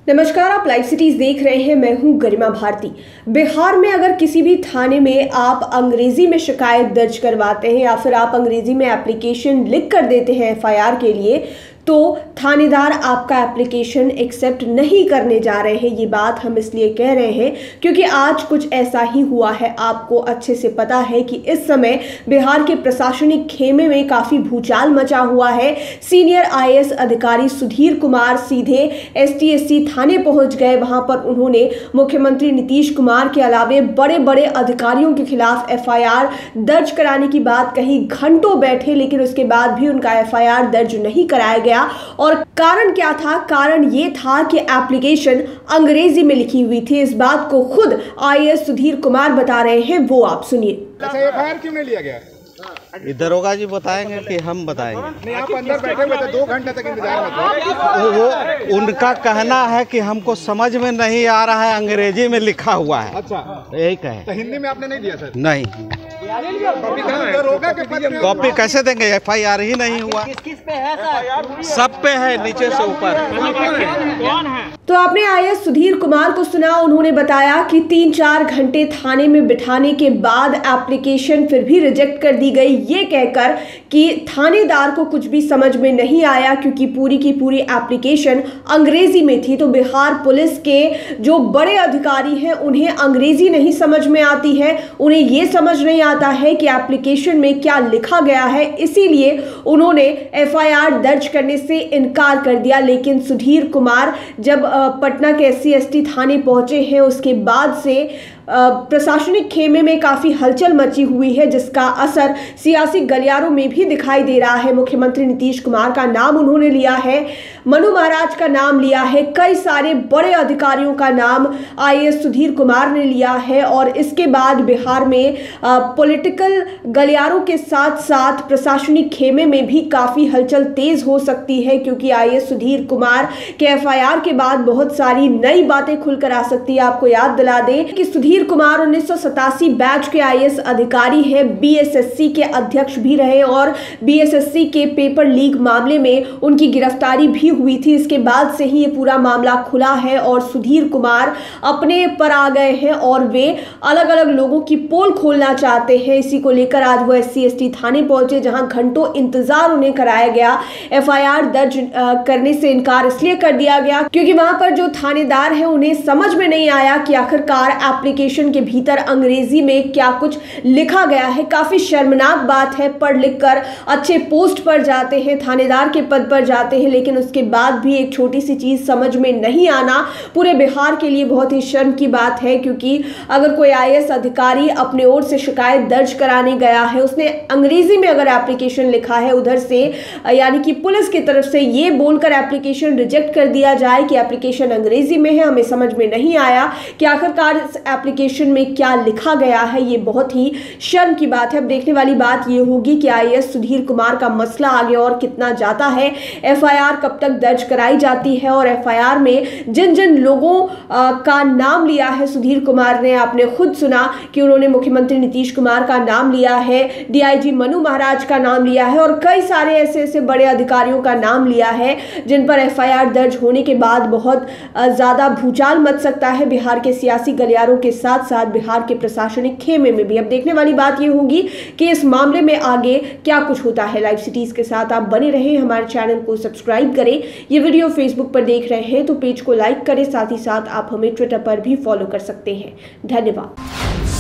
नमस्कार, आप live cities देख रहे हैं। मैं हूं गरिमा भारती। बिहार में अगर किसी भी थाने में आप अंग्रेजी में शिकायत दर्ज करवाते हैं या फिर आप अंग्रेजी में एप्लीकेशन लिख कर देते हैं एफआईआर के लिए, तो थानेदार आपका एप्लीकेशन एक्सेप्ट नहीं करने जा रहे हैं। ये बात हम इसलिए कह रहे हैं क्योंकि आज कुछ ऐसा ही हुआ है। आपको अच्छे से पता है कि इस समय बिहार के प्रशासनिक खेमे में काफ़ी भूचाल मचा हुआ है। सीनियर आईएएस अधिकारी सुधीर कुमार सीधे एसटीएससी थाने पहुंच गए। वहां पर उन्होंने मुख्यमंत्री नीतीश कुमार के अलावे बड़े बड़े अधिकारियों के खिलाफ एफआईआर दर्ज कराने की बात कही। घंटों बैठे, लेकिन उसके बाद भी उनका एफआईआर दर्ज नहीं कराया गया। और कारण क्या था? कारण ये था कि एप्लीकेशन अंग्रेजी में लिखी हुई थी। इस बात को खुद आईएएस सुधीर कुमार बता रहे हैं, वो आप सुनिए। अच्छा, एफआईआर क्यों नहीं लिया गया? दरोगा जी बताएंगे कि हम बताएंगे? नहीं, आप अंदर बैठे हुए थे, 2 घंटे तक इंतजार में थे। वो उनका कहना है कि हमको समझ में नहीं आ रहा है, अंग्रेजी में लिखा हुआ है। अच्छा, यही कहे। तो हिंदी में आपने नहीं दिया सर? नहीं। कॉपी कैसे देंगे? एफआईआर ही नहीं हुआ। किस पे है सर? सब पे है, नीचे से ऊपर। तो आपने आईएएस सुधीर कुमार को सुना। उन्होंने बताया कि 3-4 घंटे थाने में बिठाने के बाद एप्लीकेशन फिर भी रिजेक्ट कर दी गई, ये कहकर कि थानेदार को कुछ भी समझ में नहीं आया क्योंकि पूरी की पूरी एप्लीकेशन अंग्रेजी में थी। तो बिहार पुलिस के जो बड़े अधिकारी हैं उन्हें अंग्रेजी नहीं समझ में आती है, उन्हें ये समझ नहीं आता है कि एप्लीकेशन में क्या लिखा गया है, इसीलिए उन्होंने एफआईआर दर्ज करने से इनकार कर दिया। लेकिन सुधीर कुमार जब पटना के SC/ST थाने पहुंचे हैं, उसके बाद से प्रशासनिक खेमे में काफ़ी हलचल मची हुई है, जिसका असर सियासी गलियारों में भी दिखाई दे रहा है। मुख्यमंत्री नीतीश कुमार का नाम उन्होंने लिया है, मनु महाराज का नाम लिया है, कई सारे बड़े अधिकारियों का नाम आईएएस सुधीर कुमार ने लिया है। और इसके बाद बिहार में पॉलिटिकल गलियारों के साथ साथ प्रशासनिक खेमे में भी काफ़ी हलचल तेज हो सकती है, क्योंकि आईएएस सुधीर कुमार के एफआईआर के बाद बहुत सारी नई बातें खुलकर आ सकती है। आपको याद दिला दें कि सुधीर कुमार 1987 बैच के आईएएस अधिकारी हैं, बीएसएससी के अध्यक्ष भी रहे और बीएसएससी के पेपर लीक मामले में उनकी गिरफ्तारी भी हुई थी। इसके बाद से ही ये पूरा मामला खुला है और सुधीर कुमार अपने पर आ गए हैं और वे अलग अलग लोगों की पोल खोलना चाहते हैं। इसी को लेकर आज वो SC/ST थाने पहुंचे, जहां घंटों इंतजार उन्हें कराया गया। एफआईआर दर्ज करने से इनकार इसलिए कर दिया गया क्योंकि वहां पर जो थानेदार है उन्हें समझ में नहीं आया कि आखिरकार एप्लीकेशन के भीतर अंग्रेजी में क्या कुछ लिखा गया है। काफी शर्मनाक बात है। पढ़ लिख कर अच्छे पोस्ट पर जाते हैं, थानेदार के पद पर जाते हैं, लेकिन उसके बाद भी एक छोटी सी चीज समझ में नहीं आना पूरे बिहार के लिए बहुत ही शर्म की बात है। क्योंकि अगर कोई आईएएस अधिकारी अपने ओर से शिकायत दर्ज कराने गया है, उसने अंग्रेजी में अगर एप्लीकेशन लिखा है, उधर से यानी कि पुलिस की तरफ से ये बोलकर एप्लीकेशन रिजेक्ट कर दिया जाए कि एप्लीकेशन अंग्रेजी में है, हमें समझ में नहीं आया कि आखिरकार इस एप्लीकेशन में क्या लिखा गया है, ये बहुत ही शर्म की बात है। अब देखने वाली बात ये होगी कि आईएएस सुधीर कुमार का मसला आगे और कितना जाता है, एफआईआर कब तक दर्ज कराई जाती है और एफआईआर में जिन जिन लोगों का नाम लिया है सुधीर कुमार ने, आपने खुद सुना कि उन्होंने मुख्यमंत्री नीतीश कुमार का नाम लिया है, डीआईजी मनु महाराज का नाम लिया है और कई सारे ऐसे बड़े अधिकारियों का नाम लिया है जिन पर एफआईआर दर्ज होने के बाद बहुत ज्यादा भूचाल मच सकता है बिहार के सियासी गलियारों के साथ साथ बिहार के प्रशासनिक खेमे में भी। अब देखने वाली बात यह होगी कि इस मामले में आगे क्या कुछ होता है। लाइव सिटीज के साथ आप बने रहें, हमारे चैनल को सब्सक्राइब करें। ये वीडियो फेसबुक पर देख रहे हैं तो पेज को लाइक करें, साथ ही साथ आप हमें ट्विटर पर भी फॉलो कर सकते हैं। धन्यवाद।